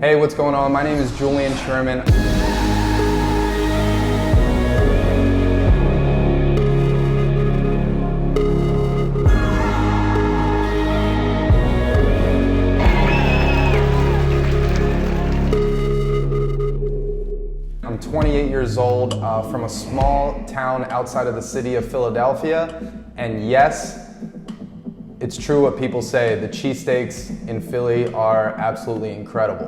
Hey, what's going on? My name is Julian Sherman. I'm 28 years old from a small town outside of the city of Philadelphia, and yes, it's true what people say, the cheesesteaks in Philly are absolutely incredible.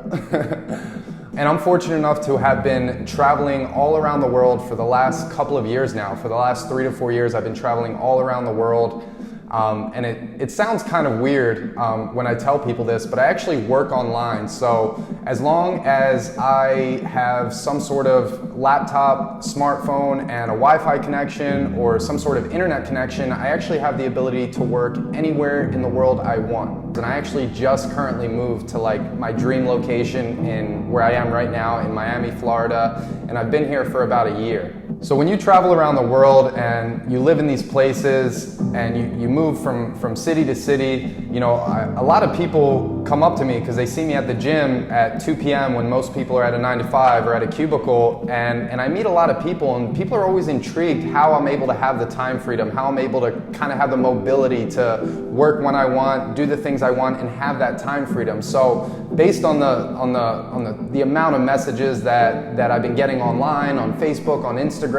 And I'm fortunate enough to have been traveling all around the world for the last couple of years now. For the last 3 to 4 years, I've been traveling all around the world. And it sounds kind of weird when I tell people this, but I actually work online. So as long as I have some sort of laptop, smartphone, and a Wi-Fi connection or some sort of internet connection, I actually have the ability to work anywhere in the world I want. And I actually just currently moved to like my dream location in where I am right now in Miami, Florida, and I've been here for about a year. So when you travel around the world and you live in these places and you move from city to city, you know, a lot of people come up to me because they see me at the gym at 2 p.m. when most people are at a 9 to 5 or at a cubicle, and I meet a lot of people, and people are always intrigued how I'm able to have the time freedom, how I'm able to kind of have the mobility to work when I want, do the things I want, and have that time freedom. So based on the amount of messages that I've been getting online, on Facebook, on Instagram,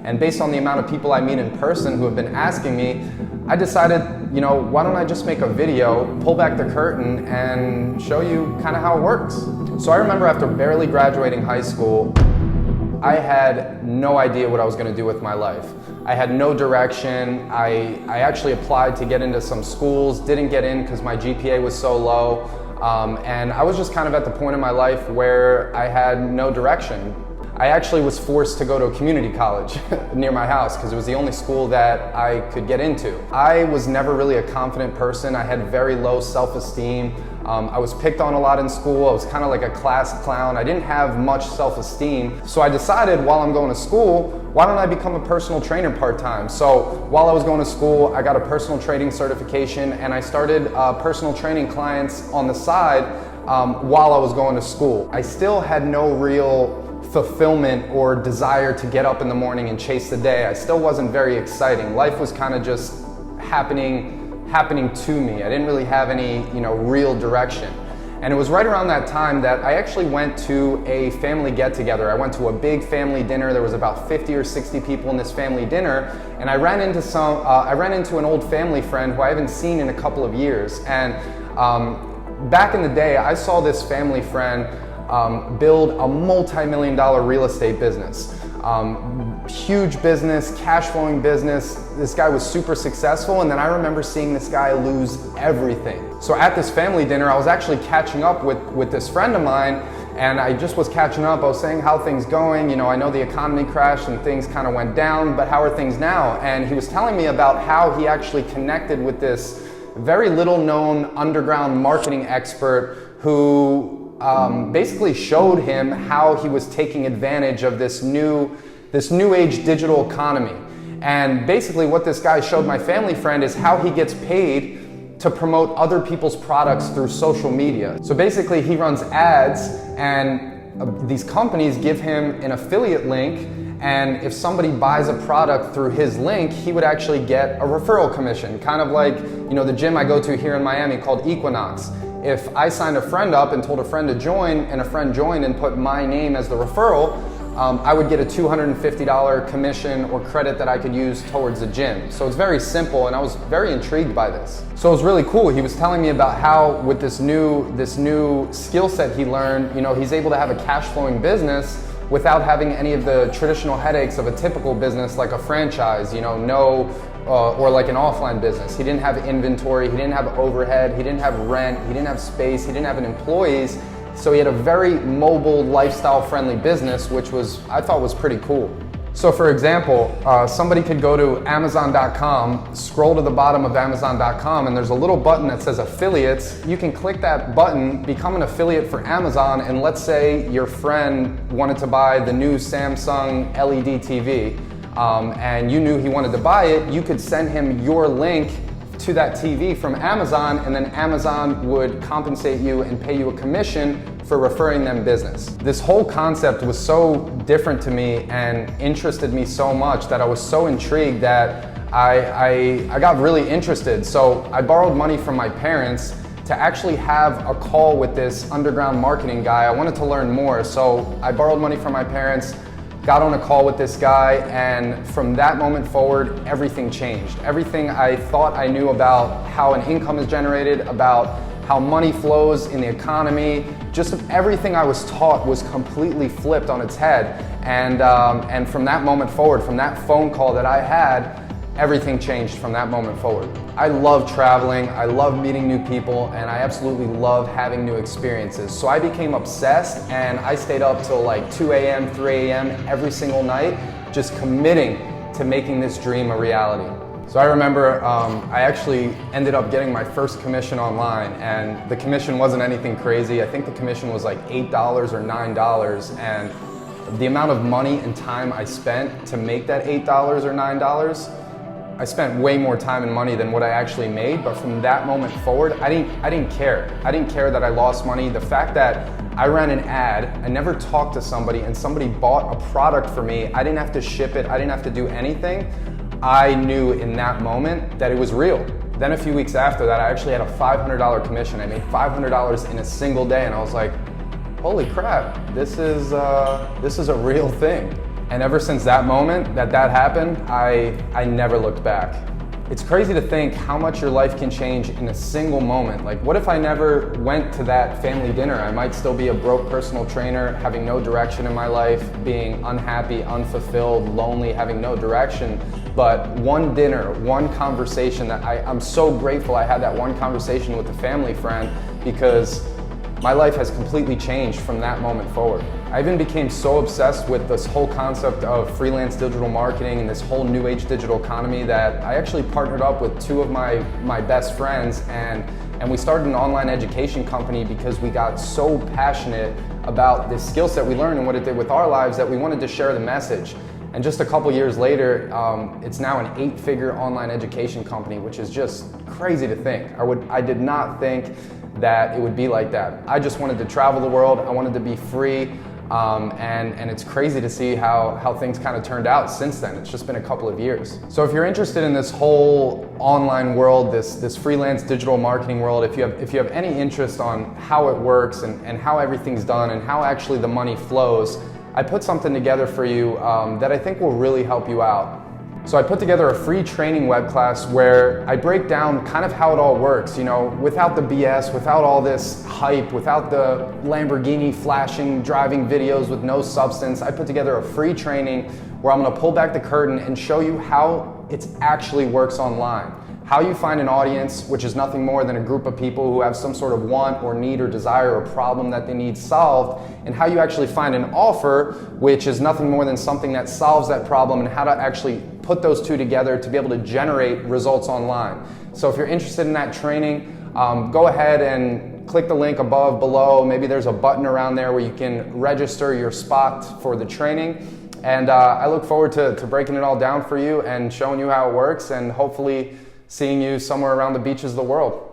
and based on the amount of people I meet in person who have been asking me, I decided, you know, why don't I just make a video, pull back the curtain, and show you kind of how it works. So I remember after barely graduating high school, I had no idea what I was going to do with my life. I had no direction. I actually applied to get into some schools, didn't get in because my GPA was so low, and I was just kind of at the point in my life where I had no direction. I actually was forced to go to a community college near my house because it was the only school that I could get into. I was never really a confident person. I had very low self-esteem. I was picked on a lot in school. I was kind of like a class clown. I didn't have much self-esteem. So I decided while I'm going to school, why don't I become a personal trainer part-time? So while I was going to school, I got a personal training certification, and I started personal training clients on the side while I was going to school. I still had no real fulfillment or desire to get up in the morning and chase the day. I still wasn't very exciting. Life was kind of just happening to me. I didn't really have any, you know, real direction. And it was right around that time that I actually went to a family get-together. I went to a big family dinner. There was about 50 or 60 people in this family dinner, and I ran into an old family friend who I haven't seen in a couple of years. And back in the day, I saw this family friend build a multi-million-dollar real estate business. Huge business, cash flowing business. This guy was super successful, and then I remember seeing this guy lose everything. So at this family dinner, I was actually catching up with this friend of mine, and I just was catching up. I was saying, how things going? You know, I know the economy crashed and things kind of went down, but how are things now? And he was telling me about how he actually connected with this very little known underground marketing expert who basically showed him how he was taking advantage of this new age digital economy. And basically what this guy showed my family friend is how he gets paid to promote other people's products through social media. So basically he runs ads, and these companies give him an affiliate link, and if somebody buys a product through his link, he would actually get a referral commission, kind of like, you know, the gym I go to here in Miami called Equinox. If I signed a friend up and told a friend to join, and a friend joined and put my name as the referral, I would get a $250 commission or credit that I could use towards the gym. So it's very simple, and I was very intrigued by this. So it was really cool. He was telling me about how with this new skill set he learned, you know, he's able to have a cash flowing business without having any of the traditional headaches of a typical business like a franchise, you know, or like an offline business. He didn't have inventory, he didn't have overhead, he didn't have rent, he didn't have space, he didn't have employees. So he had a very mobile, lifestyle-friendly business, which I thought was pretty cool. So for example, somebody could go to Amazon.com, scroll to the bottom of Amazon.com, and there's a little button that says affiliates. You can click that button, become an affiliate for Amazon, and let's say your friend wanted to buy the new Samsung LED TV, and you knew he wanted to buy it, you could send him your link to that TV from Amazon, and then Amazon would compensate you and pay you a commission for referring them business. This whole concept was so different to me and interested me so much that I was so intrigued that I got really interested. So I borrowed money from my parents to actually have a call with this underground marketing guy. I wanted to learn more, so I borrowed money from my parents, got on a call with this guy, and from that moment forward, everything changed. Everything I thought I knew about how an income is generated, about how money flows in the economy, just everything I was taught was completely flipped on its head. And from that moment forward, from that phone call that I had, everything changed from that moment forward. I love traveling, I love meeting new people, and I absolutely love having new experiences. So I became obsessed, and I stayed up till like 2 a.m., 3 a.m. every single night, just committing to making this dream a reality. So I remember I actually ended up getting my first commission online, and the commission wasn't anything crazy. I think the commission was like $8 or $9, and the amount of money and time I spent to make that $8 or $9, I spent way more time and money than what I actually made. But from that moment forward, I didn't care. I didn't care that I lost money. The fact that I ran an ad, I never talked to somebody, and somebody bought a product for me, I didn't have to ship it, I didn't have to do anything. I knew in that moment that it was real. Then a few weeks after that, I actually had a $500 commission. I made $500 in a single day, and I was like, holy crap, this is a real thing. And ever since that moment that happened, I never looked back. It's crazy to think how much your life can change in a single moment. Like, what if I never went to that family dinner? I might still be a broke personal trainer, having no direction in my life, being unhappy, unfulfilled, lonely, having no direction. But one dinner, one conversation that I'm so grateful I had that one conversation with a family friend, because my life has completely changed from that moment forward. I even became so obsessed with this whole concept of freelance digital marketing and this whole new age digital economy that I actually partnered up with two of my best friends, and we started an online education company because we got so passionate about this skill set we learned and what it did with our lives that we wanted to share the message. And just a couple years later, it's now an 8-figure online education company, which is just crazy to think. I did not think that it would be like that. I just wanted to travel the world. I wanted to be free. And it's crazy to see how things kind of turned out since then. It's just been a couple of years. So if you're interested in this whole online world, this freelance digital marketing world, if you have any interest on how it works and how everything's done and how actually the money flows, I put something together for you that I think will really help you out. So I put together a free training web class where I break down kind of how it all works, you know, without the BS, without all this hype, without the Lamborghini flashing, driving videos with no substance. I put together a free training where I'm gonna pull back the curtain and show you how it actually works online. How you find an audience, which is nothing more than a group of people who have some sort of want or need or desire or problem that they need solved, and how you actually find an offer, which is nothing more than something that solves that problem, and how to actually put those two together to be able to generate results online. So if you're interested in that training, go ahead and click the link above, below. Maybe there's a button around there where you can register your spot for the training. And I look forward to breaking it all down for you and showing you how it works, and hopefully seeing you somewhere around the beaches of the world.